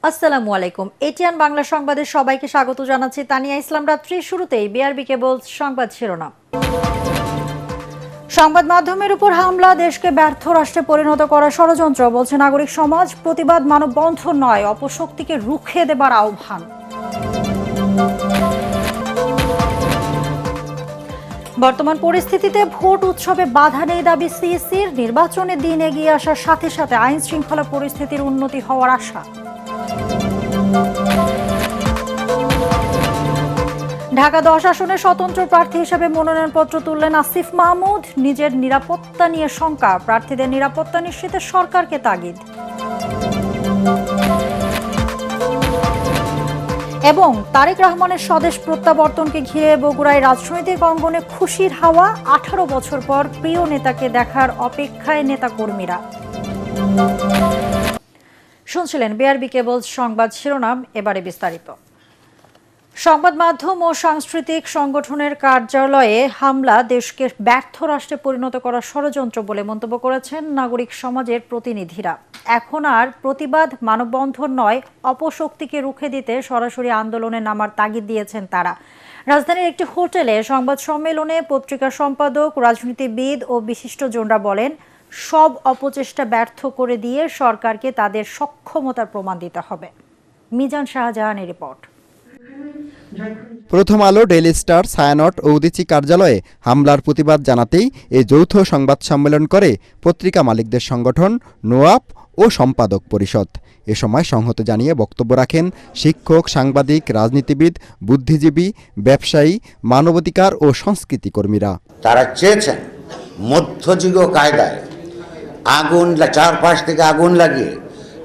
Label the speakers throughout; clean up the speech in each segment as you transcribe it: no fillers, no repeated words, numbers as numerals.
Speaker 1: আসসালামু আলাইকুম। এটিএন বাংলা সংবাদে সবাইকে স্বাগত জানাচ্ছি তানিয়া ইসলাম। রাত্রির শুরুতেই বিআরবি কেবল সংবাদ শিরোনাম। সংবাদ মাধ্যমের উপর হামলা দেশকে ব্যর্থ রাষ্ট্রে পরিণত করার ষড়যন্ত্র, বলছে নাগরিক সমাজ। প্রতিবাদ মানববন্ধন নয়, অপশক্তিকে রুখে দেবার আহ্বান। বর্তমান পরিস্থিতিতে ভোট উৎসবে বাধা নেই দাবি সিইসির। নির্বাচনের দিন এগিয়ে আসার সাথে সাথে আইন শৃঙ্খলা পরিস্থিতির উন্নতি হওয়ার আশা। ঢাকা 10 আসনে স্বতন্ত্র প্রার্থী হিসেবে মনোনয়নপত্র তুললেন আসিফ মাহমুদ। নিজের নিরাপত্তা নিয়ে শঙ্কা, প্রার্থীদের নিরাপত্তা নিশ্চিতে সরকারকে তাগিদ। এবং তারেক রহমানের স্বদেশ প্রত্যাবর্তনকে ঘিরে বগুড়ায় রাজনৈতিক অঙ্গনে খুশির হাওয়া। 18 বছর পর প্রিয় নেতাকে দেখার অপেক্ষায় নেতাকর্মীরা। শুনছিলেন বিআরবি কেবল সংবাদ শিরোনাম, এবারে বিস্তারিত। সংবাদ মাধ্যম ও সাংস্কৃতিক সংগঠনের কার্যালয়ে হামলা দেশকে ব্যর্থ রাষ্ট্রে পরিণত করার ষড়যন্ত্র বলে মন্তব্য করেছেন নাগরিক সমাজের প্রতিনিধিরা। এখন আর প্রতিবাদ মানববন্ধন নয়, অপশক্তিকে রুখে দিতে সরাসরি আন্দোলনে নামার তাগিদ দিয়েছেন তারা। রাজধানীর একটি হোটেলে সংবাদ সম্মেলনে পত্রিকা সম্পাদক, রাজনীতিবিদ ও বিশিষ্টজনরা বলেন, সব অপচেষ্টা ব্যর্থ করে দিয়ে সরকারকে তাদের সক্ষমতার প্রমাণ দিতে হবে। মিজান শাহজাহানের রিপোর্ট।
Speaker 2: প্রথম আলো, ডেইলি স্টার, ছায়ানট ও উদীচী কার্যালয়ে হামলার প্রতিবাদ জানাতেই এই যৌথ সংবাদ সম্মেলন করে পত্রিকা মালিকদের সংগঠন নোয়াপ ও সম্পাদক পরিষদ। এ সময় সংহতি জানিয়ে বক্তব্য রাখেন শিক্ষক, সাংবাদিক, রাজনীতিবিদ, বুদ্ধিজীবী, ব্যবসায়ী, মানবাধিকার ও সংস্কৃতি কর্মীরা।
Speaker 3: তারা চেয়েছেন মধ্যযুগীয় কায়দায় আগুন, চারপাশ থেকে আগুন লাগিয়ে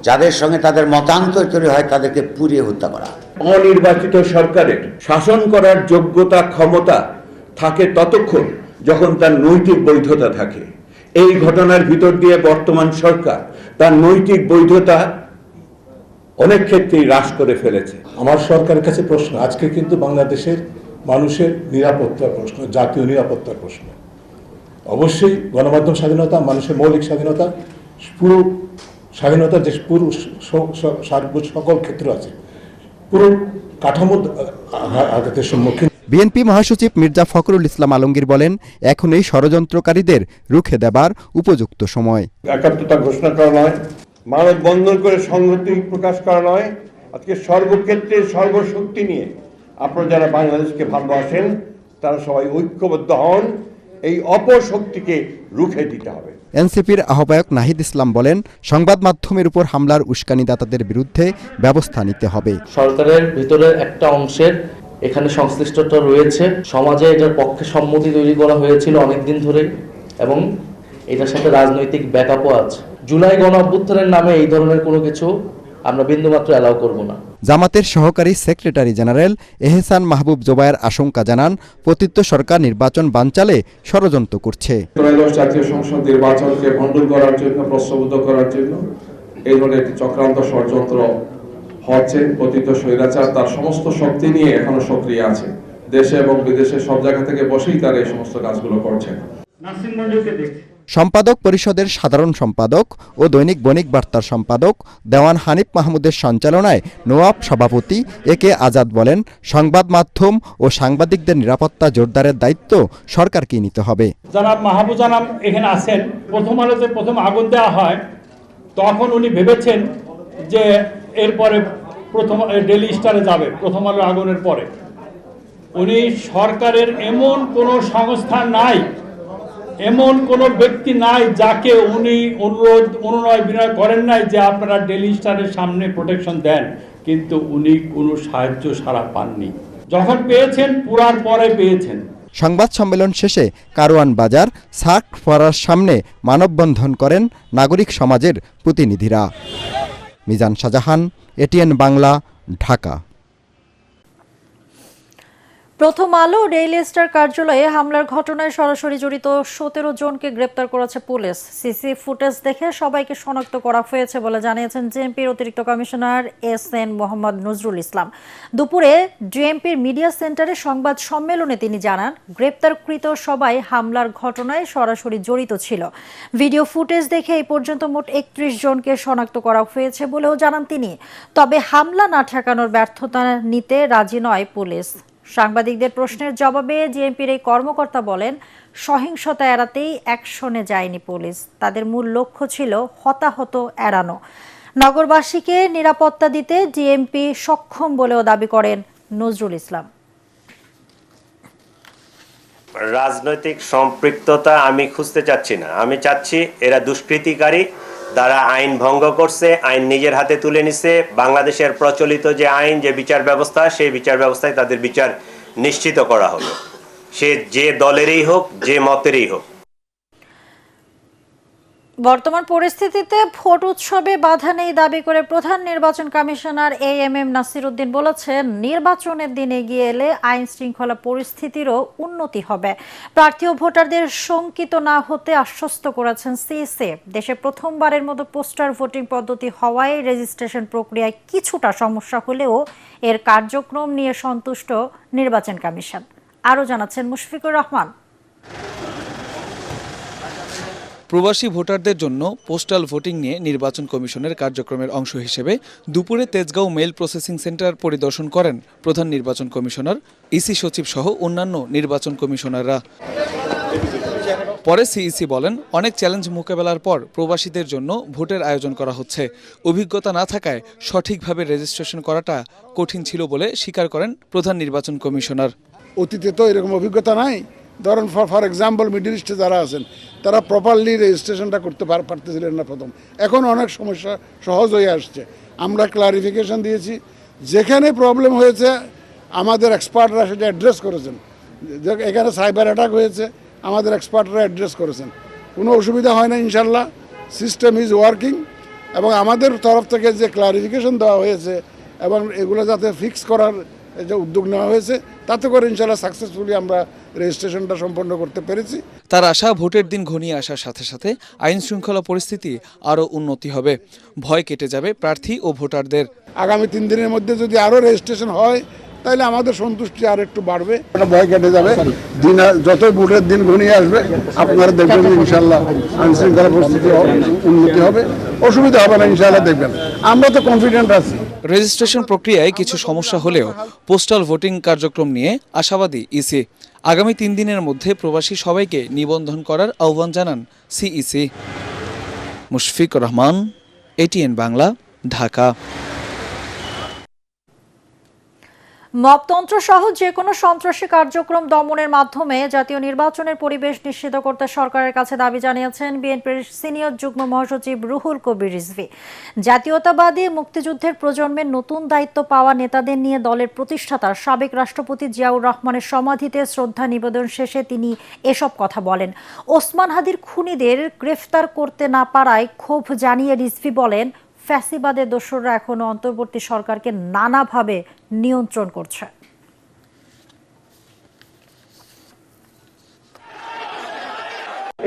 Speaker 3: যাদের সঙ্গে তাদের মতান্তর তৈরি হয় তাদেরকে পুড়িয়ে হত্যা করা।
Speaker 4: অনির্বাচিত সরকারের শাসন করার যোগ্যতা, ক্ষমতা থাকে ততক্ষণ যখন তার নৈতিক বৈধতা থাকে। এই ঘটনার ভিতর দিয়ে বর্তমান সরকার তার নৈতিক বৈধতা অনেক ক্ষেত্রেই হ্রাস করে ফেলেছে।
Speaker 5: আমার সরকারের কাছে প্রশ্ন, আজকে কিন্তু বাংলাদেশের মানুষের নিরাপত্তার প্রশ্ন, জাতীয় নিরাপত্তার প্রশ্ন। অবশ্যই গণমাধ্যম স্বাধীনতা, মানুষের মৌলিক স্বাধীনতা, পুরো স্বাধীনতার যে পুরো সকল ক্ষেত্র আছে, পুরো কাঠামো আঘাতের সম্মুখীন।
Speaker 2: বিএনপি মহাসচিব মির্জা ফখরুল ইসলাম আলমগীর বলেন, এখন এই ষড়যন্ত্রকারীদের রুখে দেবার উপযুক্ত সময়।
Speaker 4: একাত্মতা ঘোষণা করা নয়, মানববন্ধন করে সংহতি প্রকাশ করা নয়, আজকে সর্বক্ষেত্রে সর্বশক্তি নিয়ে আপনারা যারা বাংলাদেশকে ভালোবাসেন তারা সবাই ঐক্যবদ্ধ হন। এই অপশক্তিকে রুখে দিতে হবে।
Speaker 2: এনসিপির আহ্বায়ক নাহিদ ইসলাম বলেন, সংবাদ মাধ্যমের উপর হামলার উস্কানিদাতাদের বিরুদ্ধে ব্যবস্থা নিতে হবে।
Speaker 6: সরকারের ভিতরে একটা অংশের এখানে সংশ্লিষ্টতা রয়েছে, সমাজে এটার পক্ষে সম্মতি তৈরি করা হয়েছিল অনেকদিন ধরে এবং এটার সাথে রাজনৈতিক ব্যাকআপও আছে। জুলাই গণ অভ্যুত্থানের নামে এই ধরনের কোনো কিছু আমরা বিন্দুমাত্র অ্যালাউ করব না।
Speaker 2: জামাতের সহকারী সেক্রেটারি জেনারেল এহসান মাহবুব জোবায়ের আশঙ্কা জানান, পতিত সরকার নির্বাচন বানচালে ষড়যন্ত্র করছে।
Speaker 7: জাতীয় সংসদ নির্বাচনকে ভণ্ডুল করার জন্য, প্রশ্নবিদ্ধ করার জন্য এই ধরনের একটি চক্রান্ত ষড়যন্ত্র হচ্ছে। পতিত স্বৈরাচার তার সমস্ত শক্তি নিয়ে এখনো সক্রিয় আছে। দেশে এবং বিদেশে সব জায়গা থেকে বসেই তারা এই সমস্ত কাজগুলো করছে।
Speaker 2: সম্পাদক পরিষদের সাধারণ সম্পাদক ও দৈনিক বণিক বার্তার সম্পাদক দেওয়ান হানিফ মাহমুদের সঞ্চালনায় নোয়াব সভাপতি এ কে আজাদ বলেন, সংবাদ মাধ্যম ও সাংবাদিকদের নিরাপত্তা জোরদারের দায়িত্ব সরকারকেই নিতে হবে।
Speaker 8: জনাব মাহবুজানাম এখানে আছেন। প্রথম আলোতে প্রথম আগুন দেওয়া হয়, তখন উনি ভেবেছেন যে এরপরে প্রথম ডেইলি স্টারে যাবে প্রথম আলো আগুনের পরে। উনি সরকারের এমন কোনো সংস্থা নাই, এমন কোনো ব্যক্তি নাই যাকে উনি অনুনয় বিনয় করেন নাই যে আপনারা ডেইলি স্টারের সামনে প্রোটেকশন দেন, কিন্তু উনি কোনো সাহায্য সাড়া পাননি। যখন পেয়েছেন পুরার পরে পেয়েছেন।
Speaker 2: সংবাদ সম্মেলন শেষে কারওয়ান বাজার সার্ক ফরার সামনে মানববন্ধন করেন নাগরিক সমাজের প্রতিনিধিরা। মিজান শাহজাহান, এটিএন বাংলা, ঢাকা।
Speaker 1: প্রথম আলো ডেইলি স্টার কার্যালয়ে হামলার ঘটনায় সরাসরি জড়িত 17 জনকে গ্রেপ্তার করেছে পুলিশ। সিসি ফুটেজ দেখে সবাইকে শনাক্ত করা হয়েছে বলে জানিয়েছেন জেএমপির অতিরিক্ত কমিশনার এসএন মোহাম্মদ নজরুল ইসলাম। দুপুরে জেএমপির মিডিয়া সেন্টারে সংবাদ সম্মেলনে তিনি জানান, গ্রেপ্তারকৃত সবাই হামলার ঘটনায় সরাসরি জড়িত ছিল। ভিডিও ফুটেজ দেখে এই পর্যন্ত মোট 31 জনকে শনাক্ত করা হয়েছে বলেও জানান তিনি। তবে হামলা না ঠেকানোর ব্যর্থতা নিতে রাজি নয় পুলিশ। সাংবাদিকদের প্রশ্নের জবাবে জেএমপির এই কর্মকর্তা বলেন, সহিংসতা এড়াতেই অ্যাকশনে যায়নি পুলিশ। তাদের মূল লক্ষ্য ছিল হতাহত এড়ানো। নগরবাসীকে নিরাপত্তা দিতে জেএমপি সক্ষম বলেও দাবি করেন নজরুল ইসলাম।
Speaker 9: রাজনৈতিক সম্পৃক্ততা আমি খুঁজতে চাচ্ছি না। আমি চাচ্ছি এরা দুষ্কৃতিকারী, তারা আইন ভঙ্গ করছে, আইন নিজের হাতে তুলে নিছে। বাংলাদেশের প্রচলিত যে আইন, যে বিচার ব্যবস্থা, সেই বিচার ব্যবস্থায় তাদের বিচার নিশ্চিত করা হলো, সে যে দলেরই হোক, যে মতেরই হোক।
Speaker 1: বর্তমান পরিস্থিতিতে ভোট উৎসবে বাধা নেই দাবি করে প্রধান নির্বাচন কমিশনার এএমএম নাসির উদ্দিন বলেছেন, নির্বাচনের দিন এগিয়ে এলে আইন শৃঙ্খলা পরিস্থিতিরও উন্নতি হবে। প্রার্থী ও ভোটারদের শঙ্কিত না হতে আশ্বস্ত করেছেন সিইসি। দেশে প্রথমবারের মতো পোস্টাল ভোটিং পদ্ধতি হওয়ায় রেজিস্ট্রেশন প্রক্রিয়ায় কিছুটা সমস্যা হলেও এর কার্যক্রম নিয়ে সন্তুষ্ট নির্বাচন কমিশন। আরও জানাচ্ছেন মুশফিকুর রহমান।
Speaker 10: প্রবাসী ভোটারদের জন্য পোস্টাল ভোটিং নিয়ে নির্বাচন কমিশনের কার্যক্রমের অংশ হিসেবে দুপুরে তেজগাঁও মেইল প্রসেসিং সেন্টার পরিদর্শন করেন প্রধান নির্বাচন কমিশনার, ইসি সচিব সহ অন্যান্য নির্বাচন কমিশনাররা। পরে সিইসি বলেন, অনেক চ্যালেঞ্জ মোকাবেলার পর প্রবাসীদের জন্য ভোটের আয়োজন করা হচ্ছে। অভিজ্ঞতা না থাকায় সঠিকভাবে রেজিস্ট্রেশন করাটা কঠিন ছিল বলে স্বীকার করেন প্রধান নির্বাচন কমিশনার।
Speaker 11: অতীতে তো এরকম অভিজ্ঞতা নাই। ধরেন ফর এক্সাম্পল মিডল ইস্টে যারা আছেন তারা প্রপারলি রেজিস্ট্রেশনটা করতে পারতেছিলেন না প্রথম। এখন অনেক সমস্যা সহজ হয়ে আসছে। আমরা ক্লারিফিকেশন দিয়েছি, যেখানে প্রবলেম হয়েছে আমাদের এক্সপার্টরা সেটা অ্যাড্রেস করেছেন। এখানে সাইবার অ্যাটাক হয়েছে, আমাদের এক্সপার্টরা অ্যাড্রেস করেছেন। কোনো অসুবিধা হয় না ইনশাল্লাহ। সিস্টেম ইজ ওয়ার্কিং এবং আমাদের তরফ থেকে যে ক্লারিফিকেশন দেওয়া হয়েছে এবং এগুলো যাতে ফিক্স করার যে উদ্যোগ নেওয়া হয়েছে, তাতে করে ইনশাল্লাহ সাকসেসফুলি আমরা রেজিস্ট্রেশনটা সম্পন্ন করতে পেরেছি।
Speaker 10: তার আশা, ভোটের দিন ঘনিয়ে আসার সাথে সাথে আইন শৃঙ্খলা পরিস্থিতি আরও উন্নতি হবে, ভয় কেটে যাবে প্রার্থী ও ভোটারদের।
Speaker 11: আগামী 3 দিনের মধ্যে যদি আরও রেজিস্ট্রেশন হয় তাহলে আমাদের সন্তুষ্টি আর একটু বাড়বে, ভয় কেটে যাবে। দিন যতই ভোটের দিন ঘনিয়ে আসবে আপনারা দেখবেন ইনশাল্লাহ আইন শৃঙ্খলা পরিস্থিতি উন্নতি হবে, অসুবিধা হবে না ইনশাল্লাহ। দেখবেন আমরা তো কনফিডেন্ট আছি।
Speaker 10: রেজিস্ট্রেশন প্রক্রিয়ায় কিছু সমস্যা হলেও পোস্টাল ভোটিং কার্যক্রম নিয়ে আশাবাদী ইসি। আগামী 3 দিনের মধ্যে প্রবাসী সবাইকে নিবন্ধন করার আহ্বান জানান সিইসি। মুশফিকুর রহমান, এটিএন বাংলা, ঢাকা।
Speaker 1: মবতন্ত্র সহ যে কোনো সন্ত্রাসী কার্যক্রম দমনের মাধ্যমে জাতীয় নির্বাচনের পরিবেশ নিশ্চিত করতে সরকারের কাছে দাবি জানিয়েছেন বিএনপির সিনিয়র যুগ্ম মহাসচিব রুহুল কবির রিজভী। জাতীয়তাবাদী মুক্তিযুদ্ধের প্রজন্মের নতুন দায়িত্ব পাওয়া নেতাদের নিয়ে দলের প্রতিষ্ঠাতা সাবেক রাষ্ট্রপতি জিয়াউর রহমানের সমাধিতে শ্রদ্ধা নিবেদন শেষে তিনি এসব কথা বলেন। ওসমান হাদির খুনিদের গ্রেফতার করতে না পারায় ক্ষোভ জানিয়ে রিজভী বলেন, ফ্যাসিবাদের দোসররা এখনো অন্তর্বর্তী সরকারকে নানাভাবে নিয়ন্ত্রণ করছে।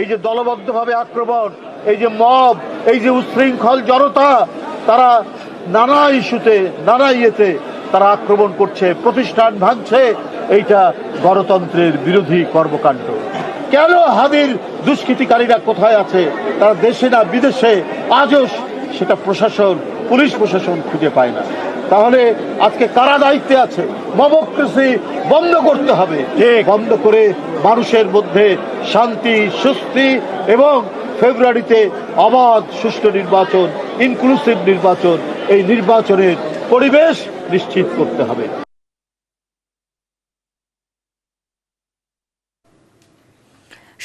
Speaker 12: এই যে দলবদ্ধভাবে আক্রমণ, এই যে মব, এই যে উচ্ছৃঙ্খল জনতা, তারা নানা ইস্যুতে নানা ইয়েতে তারা আক্রমণ করছে, প্রতিষ্ঠান ভাঙছে, এইটা গণতন্ত্রের বিরোধী কর্মকাণ্ড। কেন হাদির দুষ্কৃতিকারীরা কোথায় আছে? তারা দেশে না বিদেশে, আজও সেটা প্রশাসন, পুলিশ প্রশাসন খুঁজে পায় না। তাহলে আজকে কারা দায়িত্বে আছে? মবক্রেসি বন্ধ করতে হবে, বন্ধ করে মানুষের মধ্যে শান্তি, স্বস্তি এবং ফেব্রুয়ারিতে অবাধ সুষ্ঠু নির্বাচন, ইনক্লুসিভ নির্বাচন, এই নির্বাচনের পরিবেশ নিশ্চিত করতে হবে।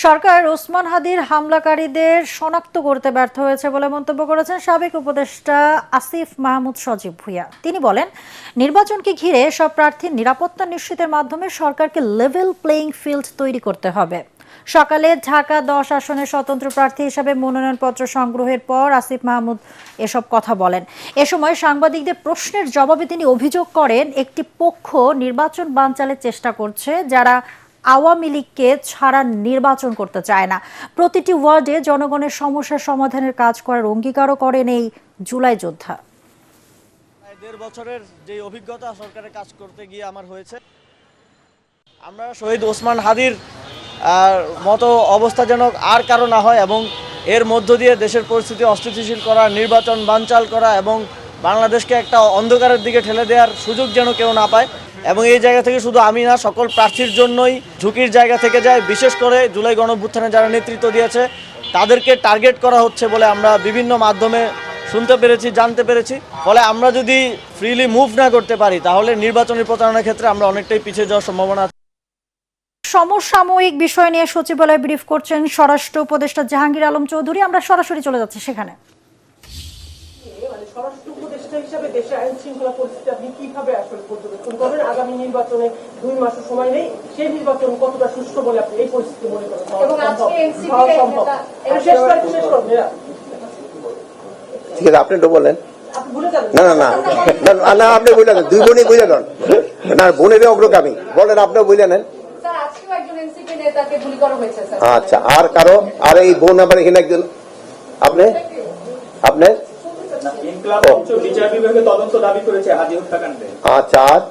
Speaker 1: সরকার ওসমান হাদির হামলাকারীদের শনাক্ত করতে ব্যর্থ হয়েছে বলে মন্তব্য করেছেন সাবেক উপদেষ্টা আসিফ মাহমুদ সজীব ভুঁইয়া। তিনি বলেন, নির্বাচনকে ঘিরে সব প্রার্থীর নিরাপত্তা নিশ্চিতের মাধ্যমে সরকারকে লেভেল প্লেইং ফিল্ড তৈরি করতে হবে। সকালে ঢাকা 10 আসনের স্বতন্ত্র প্রার্থী হিসেবে মনোনয়নপত্র সংগ্রহের পর আসিফ মাহমুদ এসব কথা বলেন। এ সময় সাংবাদিকদের প্রশ্নের জবাবে তিনি অভিযোগ করেন, একটি পক্ষ নির্বাচন বানচালের চেষ্টা করছে, যারা আওয়ামী লীগকে ছাড়া নির্বাচন করতে চায় না। প্রতিটি ওয়ার্ডে জনগণের সমস্যার সমাধানের কাজ করার অঙ্গীকারও করেন এই জুলাই যোদ্ধা।
Speaker 13: 1.5 বছরের যে অভিজ্ঞতা সরকারের কাজ করতে গিয়ে আমার হয়েছে, আমরা শহীদ ওসমান হাদির মতো অবস্থা যেন আর কারো না হয় এবং এর মধ্য দিয়ে দেশের পরিস্থিতি অস্থিতিশীল করা, নির্বাচন বানচাল করা এবং বাংলাদেশকে একটা অন্ধকারের দিকে ঠেলে দেওয়ার সুযোগ যেন কেউ না পায়। এবং এই জায়গা থেকে শুধু আমি না, সকল প্রার্থীর জন্যই ঝুঁকির জায়গা থেকে যায়। বিশেষ করে জুলাই গণঅভ্যুত্থানে যারা নেতৃত্ব দিয়েছে তাদেরকে টার্গেট করা হচ্ছে বলে আমরা বিভিন্ন মাধ্যমে শুনতে পেরেছি, জানতে পেরেছি। ফলে আমরা যদি ফ্রিলি মুভ না করতে পারি তাহলে নির্বাচনী প্রচারণার ক্ষেত্রে আমরা অনেকটাই পিছিয়ে যাওয়ার সম্ভাবনা আছে।
Speaker 1: সমসাময়িক বিষয় নিয়ে সচিবালয়ে ব্রিফ করছেন স্বরাষ্ট্র উপদেষ্টা জাহাঙ্গীর আলম চৌধুরী। আমরা সরাসরি চলে যাচ্ছি সেখানে।
Speaker 14: স্বরাষ্ট্র উপদেষ্টা হিসেবে দেশের আইন শৃঙ্খলা পরিস্থিতি আপনি কিভাবে আসলে পর্যবেক্ষণ করবেন? আগামী নির্বাচনে 2 মাসের সময় নেই, সেই নির্বাচন কতটা সুষ্ঠু বলে আপনি এই পরিস্থিতি মনে করেন? এবং আজকে এনসিপি সম্ভব শেষ করবেন?
Speaker 15: ঠিক আছে, আপনি তো বলেন। না না না না, আপনি বুঝলেন, দুই বোনই বুঝে নেন না, বোনের অগ্রগামী বলেন, আপনিও বুঝে নেন। আচ্ছা, আর কারো? আর এই বোন আবার এখানে একজন, আপনি আচ্ছা, আর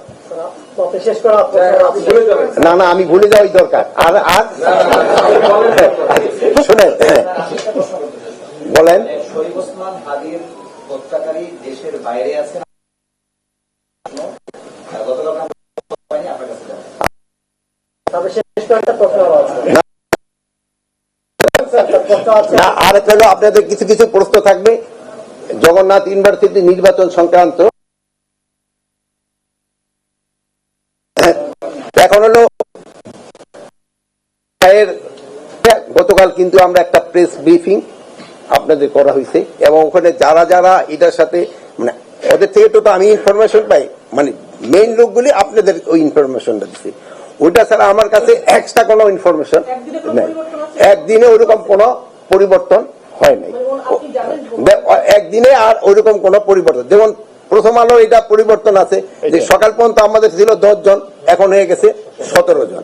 Speaker 15: না না, আমি ভুলে যাওয়াই দরকার। আর আর শুনেন, বলেন।
Speaker 16: শরীফ ওসমান হাদির হত্যাকারী দেশের বাইরে আছে,
Speaker 15: না, আর একটা হলো আপনাদের কিছু কিছু প্রশ্ন থাকবে জগন্নাথ ইউনিভার্সিটি নির্বাচন সংক্রান্ত। এখন হলো গতকাল কিন্তু আমরা একটা প্রেস ব্রিফিং আপনাদের করা হয়েছে এবং ওখানে যারা যারা এটার সাথে মানে ওদের থেকে তো আমি ইনফরমেশন পাই, মানে মেইন লোকগুলি আপনাদের ওই ইনফরমেশনটা দিচ্ছে। ওইটা ছাড়া আমার কাছে এক্সট্রা কোনো ইনফরমেশন নেই। একদিনে ওইরকম কোনো পরিবর্তন হয় নাই, একদিনে আর ওইরকম কোনো পরিবর্তন। যেমন প্রথম আলো এটা পরিবর্তন আছে যে সকাল পর্যন্ত আমাদের ছিল 10 জন, এখন হয়ে গেছে 17 জন।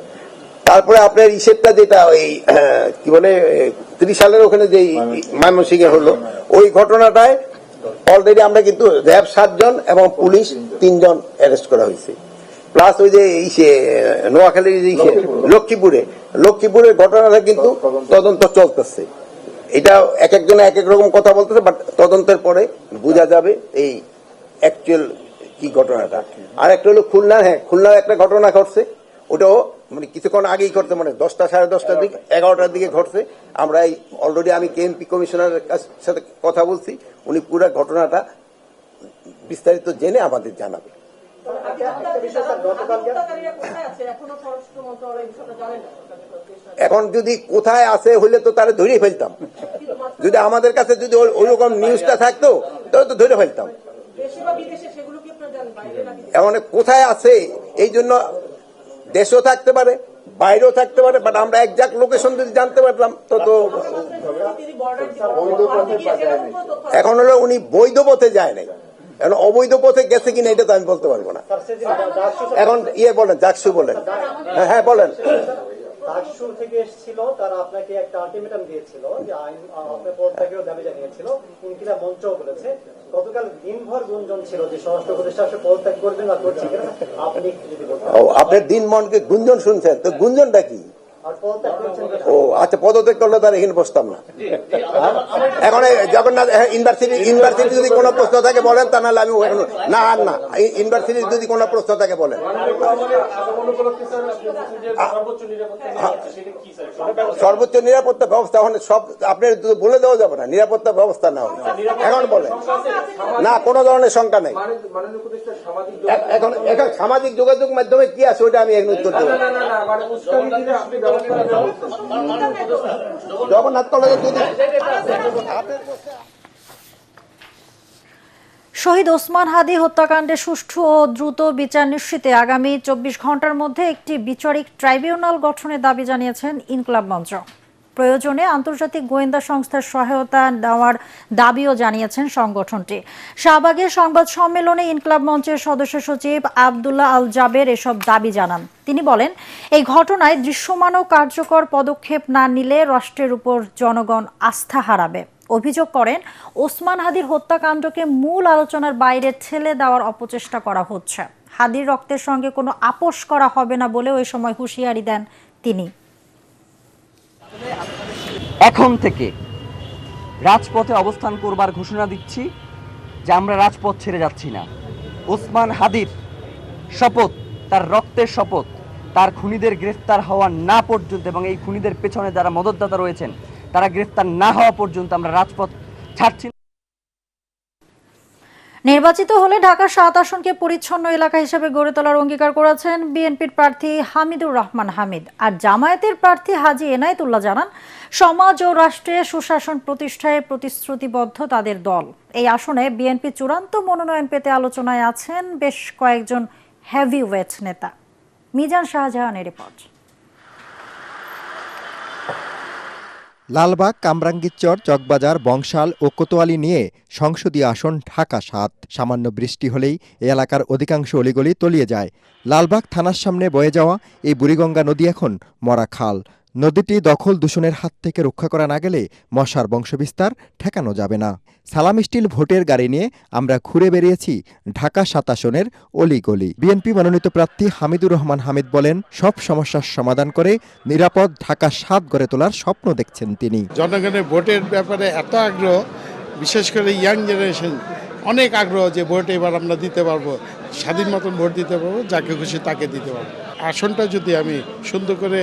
Speaker 15: তারপরে আপনার হিসেবটা যেটা ওই কি বলে 30 সালের ওখানে যে ময়মনসিংহে হলো, ওই ঘটনাটায় অলরেডি আমরা কিন্তু র্যাব 7 জন এবং পুলিশ 3 জন অ্যারেস্ট করা হয়েছে। প্লাস ওই যে নোয়াখালীর লক্ষ্মীপুরের ঘটনাটা কিন্তু তদন্ত চলতেছে। এটা এক একজনে এক এক রকম কথা বলতেছে, বাট তদন্তের পরে বোঝা যাবে এই অ্যাকচুয়াল কি ঘটনাটা। আর একটা হলো খুলনা, খুলনার একটা ঘটনা ঘটছে, ওটাও মানে কিছুক্ষণ আগেই ঘটছে, মানে 10টা সাড়ে 10টার দিকে 11টার দিকে ঘটছে। আমরা এই অলরেডি আমি কেএমপি কমিশনারের সাথে কথা বলছি, উনি পুরো ঘটনাটা বিস্তারিত জেনে আমাদের জানাবে। এখন যদি কোথায় আছে হইলে তো তারা ধরে ফেলতাম, যদি আমাদের কাছে যদি ওইরকম নিউজটা থাকতো তাহলে তো ধরে ফেলতাম। এখন কোথায় আছে এই জন্য দেশও থাকতে পারে, বাইরেও থাকতে পারে, বাট আমরা একজাক্ট লোকেশন যদি জানতে পারলাম তো এখন হলো উনি বৈধ পথে যায় নাই, এখন অবৈধ পথে গেছে কিনা এটা তো আমি বলতে পারবো না। এখন বলেন, জাকসু বলেন। হ্যাঁ বলেন।
Speaker 17: ডাকসু থেকে এসেছিল, তারা আপনাকে একটা আলটিমেটাম দিয়েছিল যে আইন আপনার পদত্যাগেরও দাবি জানিয়েছিল, ইনকিলাব মঞ্চও বলেছে। গতকাল দিনভর গুঞ্জন ছিল যে স্বরাষ্ট্র উপদেষ্টা পদত্যাগ করবেন বা করছে কিনা, আপনি যদি বলতেন।
Speaker 15: আপনার দিনমনকে গুঞ্জন শুনছেন, তো গুঞ্জনটা কি? ও আচ্ছা, পদত্যাগ করলে তার এখানে বসতাম না। এখন জগন্নাথ ইউনিভার্সিটি যদি কোনো প্রশ্ন থাকে বলেন, তা নাহলে আমি না আর না, ইউনিভার্সিটি যদি কোনো প্রশ্ন থাকে বলেন। সর্বোচ্চ নিরাপত্তা ব্যবস্থা এখন সব আপনার বলে দেওয়া যাবে না, নিরাপত্তা ব্যবস্থা না হবে। এখন বলেন না, কোনো ধরনের শঙ্কা নেই। এখন সামাজিক যোগাযোগ মাধ্যমে কি আছে ওইটা আমি এখন উত্তর দেবো। জগন্নাথ কলেজে যদি
Speaker 1: শহীদ ওসমান হাদি হত্যাকাণ্ডের সুষ্ঠু ও দ্রুত বিচার নিশ্চিতে আগামী 24 ঘন্টার মধ্যে একটি বিচারিক ট্রাইব্যুনাল গঠনের দাবি জানিয়েছেন ইনকলাব মঞ্চ। প্রয়োজনে আন্তর্জাতিক গোয়েন্দা সংস্থার সহায়তা নেওয়ার দাবিও জানিয়েছেন সংগঠনটি। শাহবাগের সংবাদ সম্মেলনে ইনকলাব মঞ্চের সদস্য সচিব আব্দুল্লাহ আল জাবের এসব দাবি জানান। তিনি বলেন, এই ঘটনায় দৃশ্যমান ও কার্যকর পদক্ষেপ না নিলে রাষ্ট্রের উপর জনগণ আস্থা হারাবে। অভিযোগ করেন, ওসমান হাদির হত্যাকাণ্ডকে মূল আলোচনার বাইরে ঠেলে দেওয়ার অপচেষ্টা করা হচ্ছে। হাদির রক্তের সঙ্গে কোনো আপোষ করা হবে না বলেও ওই সময় হুঁশিয়ারি দেন তিনি।
Speaker 18: এখন থেকে রাজপথে অবস্থান করবার ঘোষণা দিচ্ছি যে আমরা রাজপথ ছেড়ে যাচ্ছি না। ওসমান হাদির শপথ, তার রক্তের শপথ, তার খুনিদের গ্রেফতার হওয়া না পর্যন্ত এবং এই খুনিদের পেছনে যারা মদতদাতা রয়েছেন তারা গ্রেফতার না হওয়া পর্যন্ত আমরা রাজপথ ছাড়ছি না।
Speaker 1: নির্বাচিত হলে ঢাকা 7 আসনকে পরিচ্ছন্ন এলাকা হিসেবে গড়ে তোলার অঙ্গীকার করেছেন বিএনপির প্রার্থী হামিদুর রহমান হামিদ। আর জামায়াতের প্রার্থী হাজী এনায়েতুল্লাহ জানান, সমাজ ও রাষ্ট্রে সুশাসন প্রতিষ্ঠায় প্রতিশ্রুতিবদ্ধ তাদের দল। এই আসনে বিএনপি চূড়ান্ত মনোনয়ন পেতে আলোচনায় আছেন বেশ কয়েকজন হেভিওয়েট নেতা। মিজান শাহজাহানের রিপোর্ট।
Speaker 2: লালবাগ, কামরাঙ্গীরচর, চকবাজার, বংশাল ও কোতোয়ালি নিয়ে সংসদীয় আসন ঢাকা 7। সামান্য বৃষ্টি হলেই এ এলাকার অধিকাংশ অলিগলি তলিয়ে যায়। লালবাগ থানার সামনে বয়ে যাওয়া এই বুড়িগঙ্গা নদী এখন মরা খাল। নদীটি দখল দূষণের হাত থেকে রক্ষা করা না গেলে মশার বংশবিস্তার ঠেকানো যাবে না। সালাম স্টিল ভোটের গাড়ি নিয়ে আমরা ঘুরে বেরিয়েছি ঢাকা 7 আসনের অলিগলি। বিএনপি মনোনীত প্রার্থী হামিদুর রহমান হামিদ বলেন, সব সমস্যার সমাধান করে নিরাপদ ঢাকা 7 গড়ে তোলার স্বপ্ন দেখছেন তিনি।
Speaker 11: জনগণের ভোটের ব্যাপারে এত আগ্রহ, বিশেষ করে ইয়াং জেনারেশন অনেক আগ্রহ যে ভোট এবার আমরা দিতে পারবো, স্বাধীন মতন ভোট দিতে পারবো, যাকে খুশি তাকে দিতে পারবো। আসনটা যদি আমি সুন্দর করে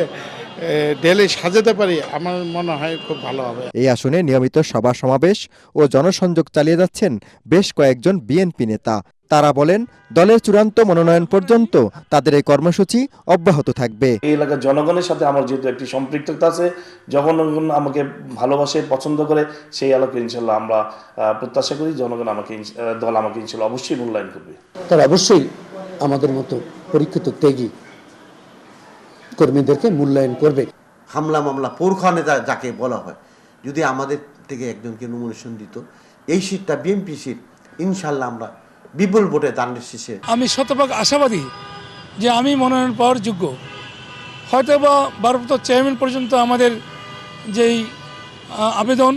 Speaker 11: ঢেলে সাজাতে পারি আমার মনে হয় খুব ভালো হবে।
Speaker 2: এই আসনে নিয়মিত সভা সমাবেশ ও জনসংযোগ চালিয়ে যাচ্ছেন বেশ কয়েকজন বিএনপি নেতা। তারা বলেন, দলের চূড়ান্ত মনোনয়ন পর্যন্ত তাদের এই কর্মসূচি অব্যাহত থাকবে।
Speaker 19: এই এলাকার জনগণের সাথে আমার যেহেতু একটি সম্পৃক্ততা আছে, জনগণ আমাকে ভালোবাসে, পছন্দ করে, সেই এলাকা ইনশাল্লাহ আমরা প্রত্যাশা করি দল আমাকে ইনশাল্লাহ অবশ্যই মূল্যায়ন করবে।
Speaker 20: তারা অবশ্যই আমাদের মতো পরীক্ষিত ত্যাগী কর্মীদেরকে মূল্যায়ন করবে।
Speaker 21: হামলা মামলা পৌরখা নেতা যাকে বলা হয়, যদি আমাদের থেকে একজনকে নমিনেশন দিত, এই সিটটা বিএনপি সিট, ইনশাল্লাহ আমরা বিপুল ভোটে দানের শীর্ষে।
Speaker 22: আমি শতভাগ আশাবাদী যে আমি মনোনয়ন পাওয়ার যোগ্য। হয়তো বা ভারপ্রাপ্ত চেয়ারম্যান পর্যন্ত আমাদের যেই আবেদন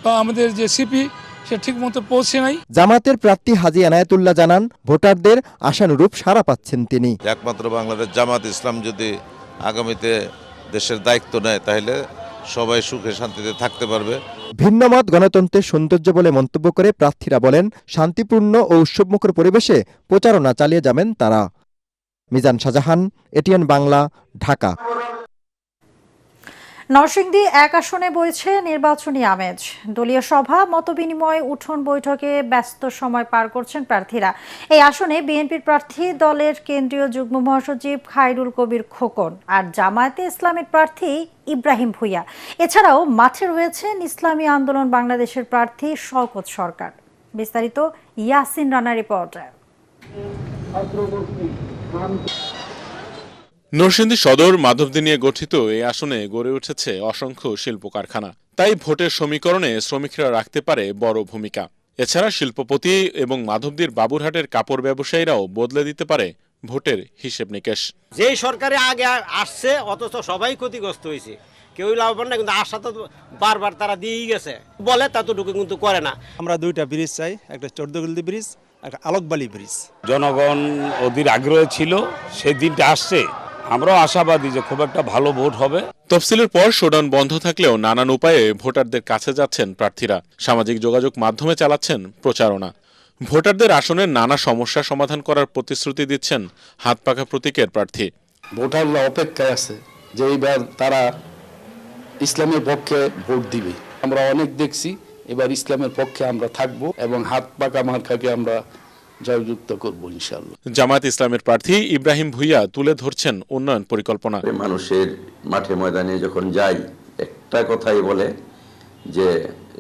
Speaker 22: বা আমাদের যে সিপি সে ঠিক মতো পৌঁছে নাই।
Speaker 2: জামাতের প্রার্থী হাজী এনায়েতুল্লাহ জানান, ভোটারদের আশানুরূপ সাড়া পাচ্ছেন তিনি।
Speaker 23: একমাত্র বাংলাদেশ জামাত ইসলাম যদি আগামীতে দেশের দায়িত্ব নেয় তাহলে সবাই সুখে শান্তিতে থাকতে পারবে।
Speaker 2: ভিন্নমত গণতন্ত্রের সৌন্দর্য বলে মন্তব্য করে প্রার্থীরা বলেন, শান্তিপূর্ণ ও উৎসবমুখর পরিবেশে প্রচারণা চালিয়ে যাবেন তারা। মিজান শাহজাহান, এটিএন বাংলা, ঢাকা।
Speaker 1: নরসিংদী 1 আসনে বইছে নির্বাচনী আমেজ। দলীয় সভা, মতবিনিময়, উঠোন বৈঠকে ব্যস্ত সময় পার করছেন প্রার্থীরা। এই আসনে বিএনপির প্রার্থী দলের কেন্দ্রীয় যুগ্ম মহাসচিব খায়রুল কবির খোকন আর জামায়াতে ইসলামের প্রার্থী ইব্রাহিম ভুইয়া। এছাড়াও মাঠে রয়েছেন ইসলামী আন্দোলন বাংলাদেশের প্রার্থী শওকত সরকার। বিস্তারিত ইয়াসিন রানা রিপোর্টার।
Speaker 24: নরসিংদী সদর মাধবদী নিয়ে গঠিত এই আসনে গড়ে উঠেছে অসংখ্য শিল্প কারখানা। তাই ভোটের সমীকরণে শ্রমিকরা রাখতে পারে বড় ভূমিকা। এছাড়া শিল্পপতি এবং মাধবদীর বাবুরহাটের কাপড় ব্যবসায়ীরাও বদলে দিতে পারে ভোটের হিসেব নিকেশ।
Speaker 25: যেই সরকারে আগে আসছে অথচ সবাই ক্ষতিগ্রস্ত হয়েছে, কেউ লাভবান না, কিন্তু আশা তো বারবার তারা দিয়েই গেছে, বলে ততটুকু কিন্তু করে না।
Speaker 26: আমরা 2টা ব্রিজ চাই, একটা 14 ব্রিজ, একটা আলোকবালি ব্রিজ।
Speaker 27: জনগণ অধীর আগ্রহ ছিল, সেই দিনটা আসছে। আমরাও আশাবাদী যে খুব একটা ভালো ভোট হবে।
Speaker 24: তফসিলের পর শোডাউন বন্ধ থাকলেও নানান উপায়ে ভোটারদের কাছে যাচ্ছেন প্রার্থীরা। সামাজিক যোগাযোগ মাধ্যমে চালাচ্ছেন প্রচারণা। ভোটারদের আসনের নানা সমস্যা সমাধান করার প্রতিশ্রুতি দিচ্ছেন হাতপাখা প্রতীকের প্রার্থী।
Speaker 28: ভোটাররা অপেক্ষায় আছে যে এইবার তারা ইসলামের পক্ষে ভোট দিবে। আমরা অনেক দেখছি, এবার ইসলামের পক্ষে আমরা থাকব এবং হাতপাখা মার্কাকে আমরা জয়যুক্ত করব ইনশাআল্লাহ।
Speaker 24: জামায়াত ইসলামের প্রার্থী ইব্রাহিম ভুইয়া তুলে ধরছেন উন্নয়ন পরিকল্পনা।
Speaker 29: মানুষের মাঠে ময়দানে যখন যাই একটা কথাই বলে যে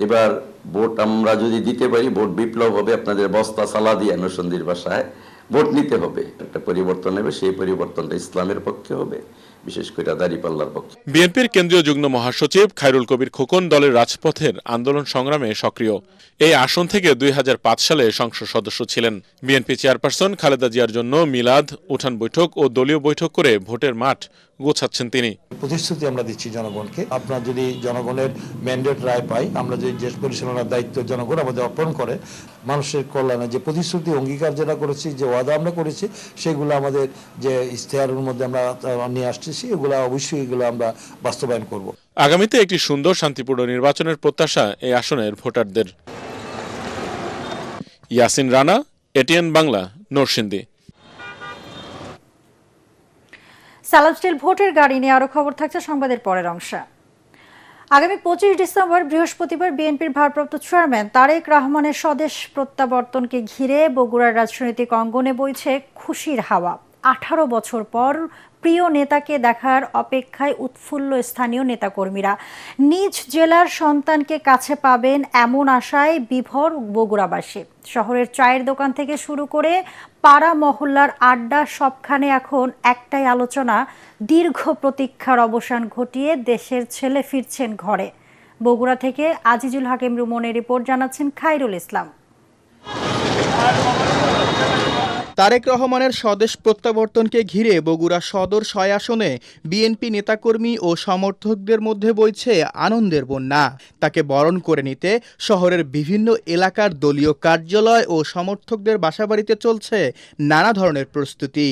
Speaker 3: এবার ভোট আমরা যদি দিতে পারি, ভোট বিপ্লব হবে, আপনাদের বস্তা সালা দিয়ে নসন্দির বাসায় ভোট নিতে হবে, একটা পরিবর্তন হবে, সেই পরিবর্তনটা ইসলামের পক্ষে হবে, বিশেষ করে দাঁড়িপাল্লার পক্ষে।
Speaker 24: বিএনপির কেন্দ্রীয় যুগ্ম মহাসচিব খায়রুল কবির খোকন দলের রাজপথের আন্দোলন সংগ্রামে সক্রিয়। এই আসন থেকে 2005 সালে সংসদ সদস্য ছিলেন। বিএনপি চেয়ারপারসন খালেদা জিয়ার জন্য মিলাদ, উঠান বৈঠক ও দলীয় বৈঠক করে ভোটের মাঠ গোছাচ্ছেন তিনি।
Speaker 4: প্রতিশ্রুতি আমরা দিচ্ছি জনগণকে, আপনার যদি জনগণের ম্যান্ডেট রায় পাই, আমরা যদি দেশ পরিচালনার দায়িত্ব জনগণ আমাদের অর্পণ করে, মানুষের কল্যাণে যে প্রতিশ্রুতি অঙ্গীকার যেটা করেছি, যে ওয়াদা আমরা করেছি, সেগুলো আমাদের যে ইশতেহারের মধ্যে আমরা নিয়ে আসতেছি, এগুলো অবশ্যই এগুলো আমরা বাস্তবায়ন করব।
Speaker 24: আগামীতে একটি সুন্দর শান্তিপূর্ণ নির্বাচনের প্রত্যাশা এই আসনের ভোটারদের। ইয়াসিন রানা, এটিএন বাংলা, নরসিংদী।
Speaker 1: সালাম স্টিল ভোটের গাড়ি নিয়ে আরো খবর থাকছে সংবাদের পরের অংশে। আগামী 25 ডিসেম্বর বৃহস্পতিবার বিএনপির ভারপ্রাপ্ত চেয়ারম্যান তারেক রহমানের স্বদেশ প্রত্যাবর্তনকে ঘিরে বগুড়ার রাজনৈতিক অঙ্গনে বইছে খুশির হাওয়া। 18 বছর পর প্রিয় নেতাকে দেখার অপেক্ষায় উৎফুল্ল স্থানীয় নেতাকর্মীরা। নিজ জেলার সন্তানকে কাছে পাবেন এমন আশায় বিভোর বগুড়াবাসী। শহরের চায়ের দোকান থেকে শুরু করে পাড়া মহল্লার আড্ডা, সবখানে এখন একটাই আলোচনা, দীর্ঘ প্রতীক্ষার অবসান ঘটিয়ে দেশের ছেলে ফিরছেন ঘরে। বগুড়া থেকে আজিজুল হাকিম রুমনের রিপোর্ট, জানাচ্ছেন খায়রুল ইসলাম।
Speaker 5: তারেক রহমানের স্বদেশ প্রত্যাবর্তনকে ঘিরে বগুড়া সদর 6 আসনে বিএনপি নেতাকর্মী ও সমর্থকদের মধ্যে বইছে আনন্দের বন্যা। তাকে বরণ করে নিতে শহরের বিভিন্ন এলাকার দলীয় কার্যালয় ও সমর্থকদের বাসাবাড়িতে চলছে নানা ধরনের প্রস্তুতি।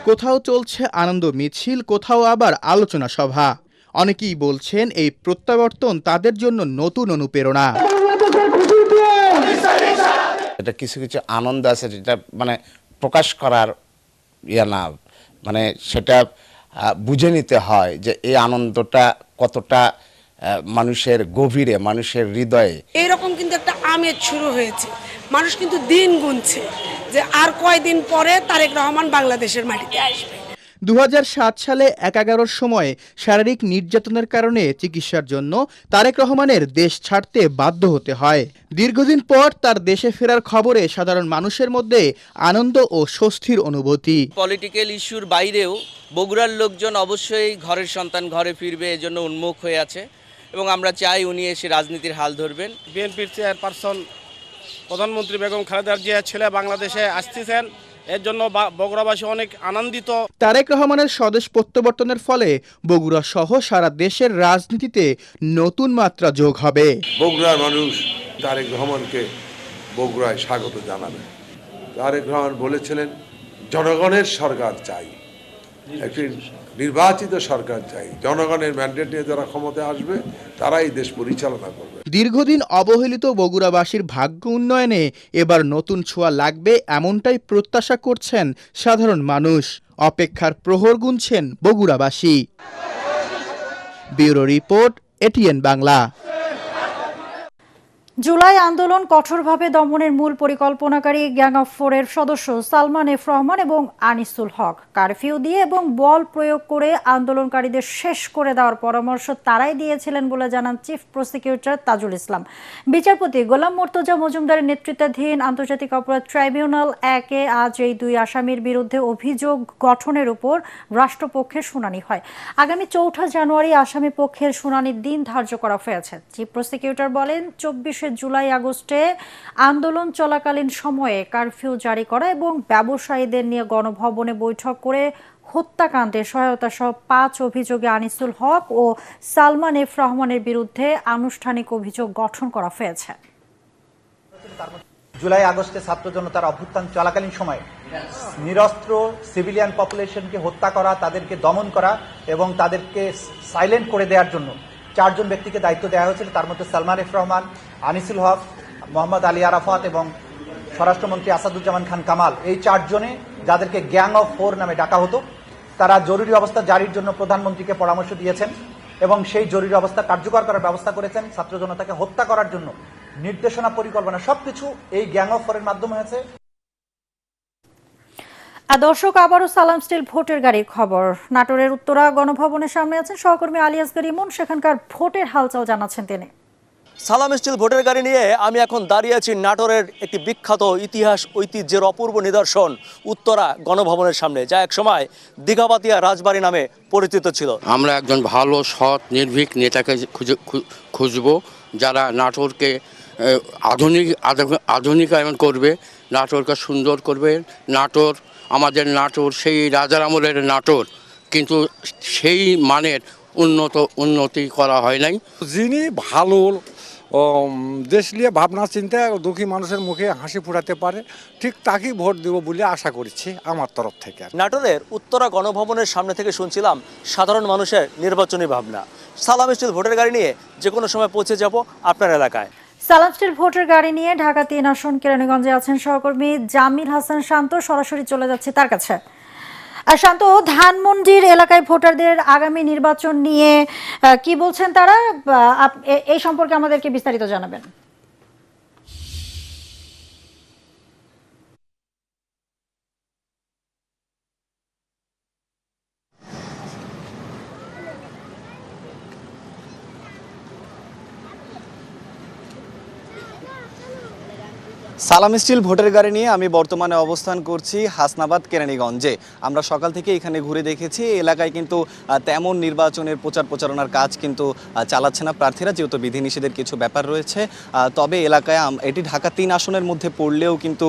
Speaker 5: কোথাও চলছে আনন্দ মিছিল, কোথাও আবার আলোচনা সভা। অনেকেই বলছেন এই প্রত্যাবর্তন তাদের জন্য নতুন অনুপ্রেরণা।
Speaker 6: এটা কিছু কিছু আনন্দ আছে যেটা মানে প্রকাশ করার না, মানে সেটা বুঝে নিতে হয় যে এই আনন্দটা কতটা মানুষের গভীরে, মানুষের হৃদয়ে।
Speaker 7: এইরকম কিন্তু একটা আমেজ শুরু হয়েছে, মানুষ কিন্তু দিন গুনছে যে আর কয়দিন পরে তারেক রহমান বাংলাদেশের মাটিতে আসবে।
Speaker 5: 2007 সালে 11-র সময় শারীরিক নির্যাতনের কারণে চিকিৎসার জন্য তারেক রহমানের দেশ ছাড়তে বাধ্য হতে হয়। দীর্ঘদিন পর তার দেশে ফেরার খবরে সাধারণ মানুষের মধ্যে আনন্দ ও স্বস্তির অনুভূতি।
Speaker 18: পলিটিক্যাল ইস্যুর বাইরেও বগুড়ার লোকজন অবশ্যই ঘরের সন্তান ঘরে ফিরবে এজন্য উন্মুখ হয়ে আছে এবং আমরা চাই উনি এসে রাজনীতির হাল ধরবেন।
Speaker 26: বিএনপির চেয়ারপারসন প্রধানমন্ত্রী বেগম খালেদা জিয়ার ছেলে বাংলাদেশে আসতেছেন, এর জন্য বগুড়াবাসী অনেক আনন্দিত।
Speaker 5: তারেক রহমানের স্বদেশ প্রত্যাবর্তনের ফলে বগুড়া সহ সারা দেশের রাজনীতিতে নতুন মাত্রা যোগ হবে।
Speaker 8: বগুড়ার মানুষ তারেক রহমানকে বগুড়ায় স্বাগত জানাবে। তারেক রহমান বলেছিলেন জনগণের সরকার চাই, একটি নির্বাচিত সরকার চাই, জনগণের ম্যান্ডেট নিয়ে যারা ক্ষমতায় আসবে তারাই দেশ পরিচালনা করবে।
Speaker 5: দীর্ঘদিন অবহেলিত বগুড়াবাসীর ভাগ্য উন্নয়নে এবার নতুন ছোঁয়া লাগবে, এমনটাই প্রত্যাশা করছেন সাধারণ মানুষ। অপেক্ষার প্রহর গুনছেন বগুড়াবাসী। Bureau report, ATN Bangla.
Speaker 1: July আন্দোলন কঠোরভাবে দমনের মূল পরিকল্পনাকারী গ্যাং অফ ফোরের সদস্য সালমান এফ রহমান এবং আনিসুল হক কারফিউ দিয়ে এবং বল প্রয়োগ করে আন্দোলনকারীদের শেষ করে দেওয়ার পরামর্শ তারাই দিয়েছিলেন বলে জানান চিফ প্রসিকিউটর তাজুল ইসলাম। বিচারপতি গোলাম মুর্তজা মজুমদারের নেতৃত্বাধীন আন্তর্জাতিক অপরাধ ট্রাইব্যুনাল 1-এ আজ এই দুই আসামির বিরুদ্ধে অভিযোগ গঠনের উপর রাষ্ট্রপক্ষের শুনানি হয়। আগামী 4 জানুয়ারি আসামি পক্ষের শুনানির দিন ধার্য করা হয়েছে। চিফ প্রসিকিউটর বলেন 24 জুলাই আগস্টে আন্দোলন চলাকালীন সময়ে কারফিউ জারি করা এবং ব্যবসায়ীদের নিয়ে গণভবনে বৈঠক করে হত্যাকাণ্ডে সহায়তা সহ 5 অভিযোগে আনিসুল হক ও সালমান এফ রহমানের বিরুদ্ধে আনুষ্ঠানিক অভিযোগ গঠন করা হয়েছে।
Speaker 9: জুলাই আগস্টে ছাত্র জনতার অভ্যুত্থান চলাকালীন সময়ে নিরস্ত্র সিভিলিয়ান পপুলেশনকে হত্যা করা, তাদেরকে দমন করা এবং তাদেরকে সাইলেন্ট করে দেওয়ার জন্য 4 জন ব্যক্তিকে দায়িত্ব দেওয়া হয়েছিল। তার মধ্যে সালমান এফ রহমান, আনিসুল হক, মোহাম্মদ আলী আরাফাত এবং স্বরাষ্ট্রমন্ত্রী আসাদুজ্জামান খান কামাল, এই 4 জনে যাদেরকে গ্যাং অফ 4 নামে ডাকা হতো, তারা জরুরি অবস্থা জারির জন্য প্রধানমন্ত্রীকে পরামর্শ দিয়েছেন এবং সেই জরুরি অবস্থা কার্যকর করার ব্যবস্থা করেছেন। ছাত্র জনতাকে হত্যা করার জন্য নির্দেশনা, পরিকল্পনা সবকিছু এই গ্যাং অফ 4 এর মাধ্যমে হয়েছে।
Speaker 1: দর্শক, আবারও সালাম স্টিল ভোটের গাড়ির খবর। নাটোরের উত্তরা গণভবনের সামনে আছেন সহকর্মী আলী আসগর ইমন। সেখানকার ভোটের হালচাল জানাচ্ছেন তিনি।
Speaker 10: সালাম স্টিল ভোটের গাড়ি নিয়ে আমি এখন দাঁড়িয়ে আছি নাটোরের একটি বিখ্যাত ইতিহাস ঐতিহ্যের অপূর্ব নিদর্শন উত্তরা গণভবনের সামনে, যা একসময় দীঘাপাতিয়া রাজবাড়ি নামে পরিচিত ছিল।
Speaker 11: আমরা একজন ভালো সৎ নির্ভীক নেতাকে খুঁজব, যারা নাটোরকে আধুনিকায়ন করবে, নাটোরকে সুন্দর করবে। নাটোর আমাদের নাটোর সেই রাজার আমলের নাটোর, কিন্তু সেই মানের উন্নতি করা হয় নাই।
Speaker 12: যিনি ভালো দেশ নিয়ে ভাবনা চিন্তা দুঃখী মানুষের মুখে হাসি ফোটাতে পারে, ঠিক তাকেই ভোট দেব বলে আশা করছি আমার তরফ থেকে।
Speaker 10: নাটোরের উত্তরা গণভবনের সামনে থেকে শুনছিলাম সাধারণ মানুষের নির্বাচনী ভাবনা। সালাম স্টিল ভোটের গাড়ি নিয়ে যে কোনো সময় পৌঁছে যাব আপনার এলাকায়।
Speaker 1: সালাম স্টিল ভোটের গাড়ি নিয়ে ঢাকা ৩ আসন কেরানীগঞ্জে আছেন সহকর্মী জামিল হাসান শান্ত। সরাসরি চলে যাচ্ছে তার কাছে। শান্ত, ধানমন্ডির এলাকায় ভোটারদের আগামী নির্বাচন নিয়ে কি বলছেন তারা, এই সম্পর্কে আমাদেরকে বিস্তারিত জানাবেন।
Speaker 10: সালাম স্টিল ভোটের গাড়ি নিয়ে আমি বর্তমানে অবস্থান করছি হাসনাবাদ কেরানীগঞ্জে। আমরা সকাল থেকে এখানে ঘুরে দেখেছি এলাকায় কিন্তু তেমন নির্বাচনের প্রচারণার কাজ কিন্তু চালাচ্ছে না প্রার্থীরা, যেহেতু বিধিনিষেধের কিছু ব্যাপার রয়েছে। তবে এলাকায় এটি ঢাকা ৩ আসনের মধ্যে পড়লেও কিন্তু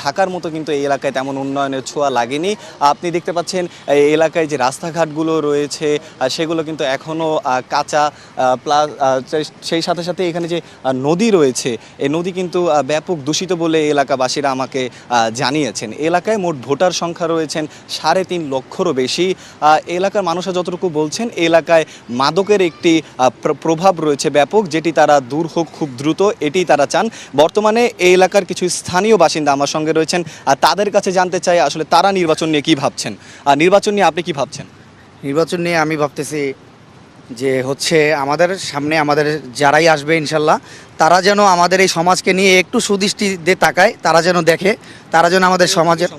Speaker 10: ঢাকার মতো কিন্তু এই এলাকায় তেমন উন্নয়নের ছোঁয়া লাগেনি। আপনি দেখতে পাচ্ছেন এই এলাকায় যে রাস্তাঘাটগুলো রয়েছে সেগুলো কিন্তু এখনও কাঁচা, প্লাস সেই সাথে সাথে এখানে যে নদী রয়েছে এই নদী কিন্তু ব্যাপক দূষিত বলে এলাকাবাসীরা আমাকে জানিয়েছেন। এলাকায় মোট ভোটার সংখ্যা রয়েছেন ৩.৫ লক্ষেরও বেশি। এলাকার মানুষরা যতটুকু বলছেন এলাকায় মাদকের একটি প্রভাব রয়েছে ব্যাপক, যেটি তারা দূর হোক খুব দ্রুত, এটি তারা চান। বর্তমানে এই এলাকার কিছু স্থানীয় বাসিন্দা আমার সঙ্গে রয়েছেন, তাদের কাছে জানতে চাই আসলে তারা নির্বাচন নিয়ে কী ভাবছেন। নির্বাচন নিয়ে আপনি কি ভাবছেন?
Speaker 13: নির্বাচন নিয়ে আমি ভাবতেছি যে হচ্ছে আমাদের সামনে আমাদের যারাই আসবে ইনশাল্লাহ তারা যেন আমাদের এই সমাজকে নিয়ে একটু সুদৃষ্টি দিয়ে তাকায়, তারা যেন দেখে, তারা যেন আমাদের সমাজের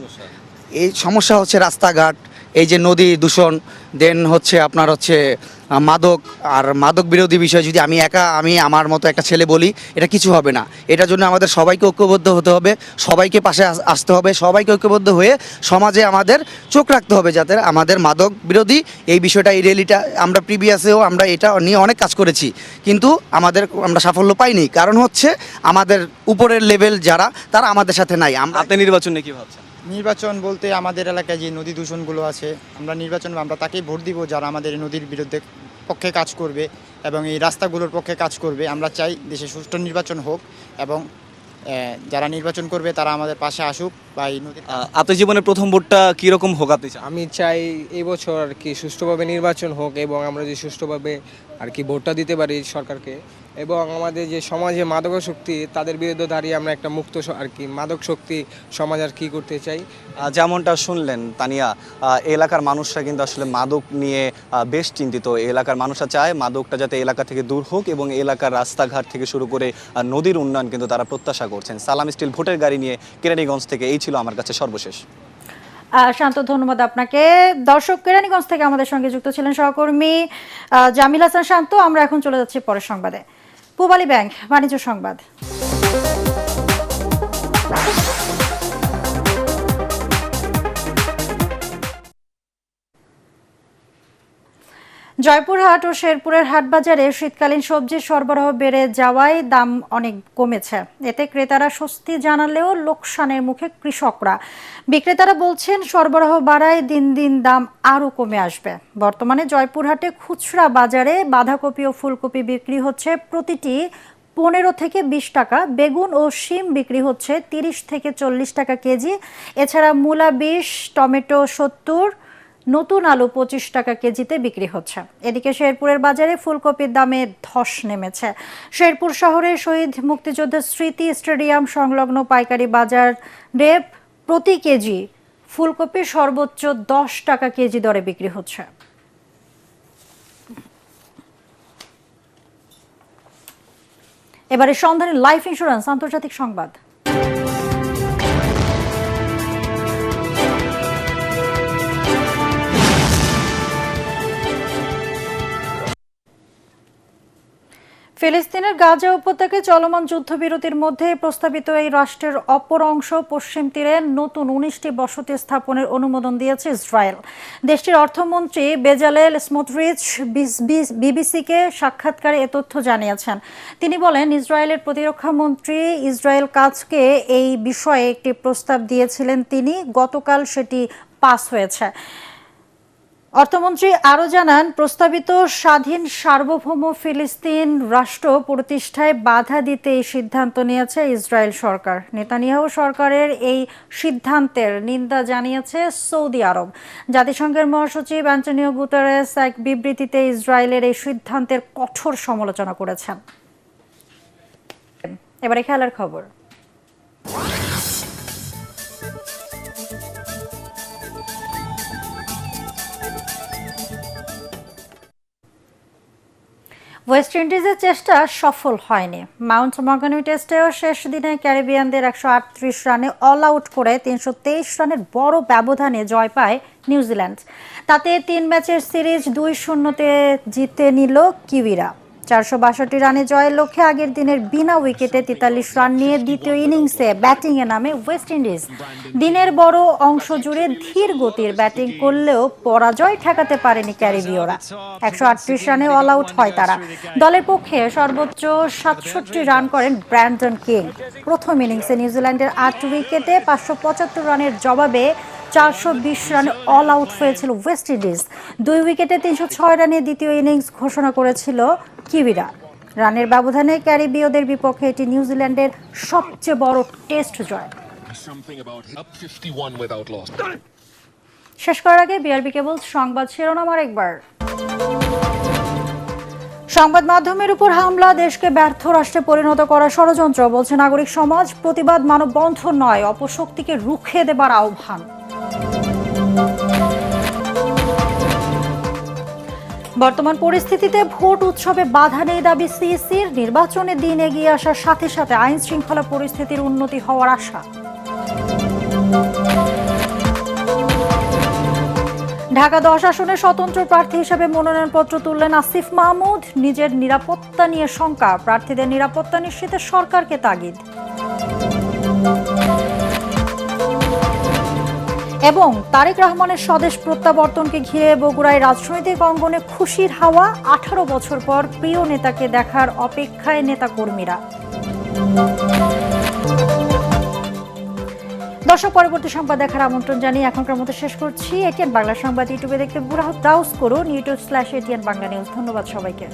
Speaker 13: এই সমস্যা হচ্ছে রাস্তাঘাট, এই যে নদী দূষণ, দেন হচ্ছে আপনার হচ্ছে মাদক, আর মাদক বিরোধী বিষয় যদি আমি আমার মতো একটা ছেলে বলি এটা কিছু হবে না। এটার জন্য আমাদের সবাইকে ঐক্যবদ্ধ হতে হবে, সবাইকে পাশে আসতে হবে, সবাইকে ঐক্যবদ্ধ হয়ে সমাজে আমাদের চোখ রাখতে হবে যাতে আমাদের মাদক বিরোধী এই বিষয়টা, এই র্যালিটা আমরা প্রিভিয়াসেও আমরা এটা নিয়ে অনেক কাজ করেছি, কিন্তু আমরা সাফল্য পাইনি। কারণ হচ্ছে আমাদের উপরের লেভেল যারা তারা আমাদের সাথে নাই।
Speaker 10: আপনি নির্বাচন নিয়ে কী ভাবছেন?
Speaker 14: নির্বাচন বলতে আমাদের এলাকায় যে নদী দূষণগুলো আছে আমরা তাকেই ভোট দিব যারা আমাদের এই নদীর বিরুদ্ধে পক্ষে কাজ করবে এবং এই রাস্তাগুলোর পক্ষে কাজ করবে। আমরা চাই দেশে সুষ্ঠু নির্বাচন হোক এবং যারা নির্বাচন করবে তারা আমাদের পাশে আসুক। বা এই নদীর
Speaker 10: আপনার জীবনের প্রথম ভোটটা কীরকম হোক আপনি চান?
Speaker 15: আমি চাই এই বছর আর কি সুষ্ঠুভাবে নির্বাচন হোক এবং আমরা যে সুষ্ঠুভাবে আর কি ভোটটা দিতে পারি সরকারকে, এবং আমাদের যে সমাজে মাদকাসক্তি তাদের বিরুদ্ধে দাঁড়িয়ে আমরা একটা মুক্ত আর কি মাদক শক্তি সমাজ আর কি করতে চাই।
Speaker 10: যেমনটা শুনলেন তানিয়া, এলাকার মানুষরা কিন্তু আসলে মাদক নিয়ে বেশ চিন্তিত। এলাকার মানুষরা চায় মাদকটা যাতে এলাকা থেকে দূর হোক এবং এলাকার রাস্তাঘাট থেকে শুরু করে নদীর উন্নয়ন কিন্তু তারা প্রত্যাশা করছেন। সালাম স্টিল ভোটের গাড়ি নিয়ে কেরানীগঞ্জ থেকে এই ছিল আমার কাছে সর্বশেষ।
Speaker 1: শান্ত, ধন্যবাদ আপনাকে। দর্শক, কেরানীগঞ্জ থেকে আমাদের সঙ্গে যুক্ত ছিলেন সহকর্মী জামিল হাসান শান্ত। আমরা এখন চলে যাচ্ছি পরের সংবাদে। পূবালী ব্যাংক বাণিজ্য সংবাদ। জয়পুরহাট ও শেরপুরের হাটবাজারে শীতকালীন সবজির সরবরাহ বেড়ে যাওয়ায় দাম অনেক কমেছে। এতে ক্রেতারা স্বস্তি জানালেও লোকসানের মুখে কৃষকরা। বিক্রেতারা বলছেন সরবরাহ বাড়ায় দিন দিন দাম আরও কমে আসবে। বর্তমানে জয়পুরহাটে খুচরা বাজারে বাঁধাকপি ও ফুলকপি বিক্রি হচ্ছে প্রতিটি 15 থেকে 20 টাকা, বেগুন ও শিম বিক্রি হচ্ছে 30 থেকে 40 টাকা কেজি। এছাড়া মূলা 20, টমেটো 70, নতুন আলু 25 টাকা কেজিতে বিক্রি হচ্ছে। এদিকে শেরপুরের বাজারে ফুলকপির দামে ধস নেমেছে। শেরপুর শহরে শহীদ মুক্তিযোদ্ধা স্মৃতি স্টেডিয়াম সংলগ্ন পাইকারি বাজারে প্রতি কেজি ফুলকপি সর্বোচ্চ 10 টাকা কেজি দরে বিক্রি হচ্ছে। এবারে সন্ধানী লাইফ ইন্স্যুরেন্স আন্তর্জাতিক সংবাদ। ফিলিস্তিনের গাজা উপত্যকায় চলমান যুদ্ধবিরতির মধ্যে প্রস্তাবিত এই রাষ্ট্রের অপর অংশ পশ্চিম তীরে নতুন 19টি বসতি স্থাপনের অনুমোদন দিয়েছে ইসরায়েল। দেশটির অর্থমন্ত্রী বেজালেল স্মোটরিচ বিবিসিকে সাক্ষাৎকারে এ তথ্য জানিয়েছেন। তিনি বলেন, ইসরায়েলের প্রতিরক্ষা মন্ত্রী ইসরায়েল কাজকে এই বিষয়ে একটি প্রস্তাব দিয়েছিলেন তিনি, গতকাল সেটি পাস হয়েছে। অর্থমন্ত্রী আরও জানান, প্রস্তাবিত স্বাধীন সার্বভৌম ফিলিস্তিন রাষ্ট্র প্রতিষ্ঠায় বাধা দিতে এই সিদ্ধান্ত নিয়েছে ইসরায়েল সরকার। নেতানিয়াহু সরকারের এই সিদ্ধান্তের নিন্দা জানিয়েছে সৌদি আরব। জাতিসংঘের মহাসচিব অ্যান্টনিও গুতেরেস এক বিবৃতিতে ইসরায়েলের এই সিদ্ধান্তের কঠোর সমালোচনা করেছেন। এবারে খেলার খবর। ওয়েস্ট ইন্ডিজের চেষ্টা সফল হয়নি। মাউন্ট মর্গানি টেস্টেও শেষ দিনে ক্যারিবিয়ানদের 138 রানে অল আউট করে 323 রানের বড় ব্যবধানে জয় পায় নিউজিল্যান্ড। তাতে 3 ম্যাচের সিরিজ 2-0-তে জিতে নিল কিউইরা। 462 রানে জয়ের লক্ষ্যে আগের দিনের বিনা উইকেটে 43 রান নিয়ে দ্বিতীয় ইনিংসে ব্যাটিংয়ে নামে ওয়েস্ট ইন্ডিজ। দিনের বড় অংশ জুড়ে ধীর গতির ব্যাটিং করলেও পরাজয় ঠেকাতে পারেনি ক্যারিবীয়রা। 138 রানে অল আউট হয় তারা। দলের পক্ষে সর্বোচ্চ 67 রান করেন ব্র্যান্ডন কিং। প্রথম ইনিংসে নিউজিল্যান্ডের 8 উইকেটে 575 রানের জবাবে 420 রানে অল আউট হয়েছিল ওয়েস্ট ইন্ডিজ। 2 উইকেটে 306 রানে দ্বিতীয় ইনিংস ঘোষণা করেছিল কিউইরা। রানের ব্যবধানে ক্যারিবীয়দের বিপক্ষে এটি নিউজিল্যান্ডের সবচেয়ে বড় টেস্ট জয়। শেষ করার আগে বিআরবি কেবল সংবাদ শিরোনাম আরেকবার। সংবাদ মাধ্যমের উপর হামলা দেশকে ব্যর্থ রাষ্ট্রে পরিণত করার ষড়যন্ত্র, বলছে নাগরিক সমাজ। প্রতিবাদ মানববন্ধন নয়, অপশক্তিকে রুখে দেবার আহ্বান। বর্তমান পরিস্থিতিতে ভোট উৎসবে বাধা নেই দাবি সিইসির। নির্বাচনের দিন এগিয়ে আসার সাথে সাথে আইন শৃঙ্খলা পরিস্থিতির উন্নতি হওয়ার আশা। ঢাকা 10 আসনে স্বতন্ত্র প্রার্থী হিসেবে মনোনয়নপত্র তুললেন আসিফ মাহমুদ। নিজের নিরাপত্তা নিয়ে শঙ্কা, প্রার্থীদের নিরাপত্তা নিশ্চিতে সরকারকে তাগিদ। এবং তারেক রহমানের স্বদেশ প্রত্যাবর্তনকে ঘিরে বগুড়ায় রাজনৈতিক অঙ্গনে খুশির হাওয়া। 18 বছর পর প্রিয় নেতাকে দেখার অপেক্ষায় নেতাকর্মীরা। দর্শক, পরবর্তী সংবাদ দেখার আমন্ত্রণ জানিয়ে এখনকার মতো শেষ করছি। এটিএন বাংলা সংবাদ ইউটিউবে দেখতে ব্রাউজ করুন, youtube/ATN বাংলা নিউজ। ধন্যবাদ সবাইকে।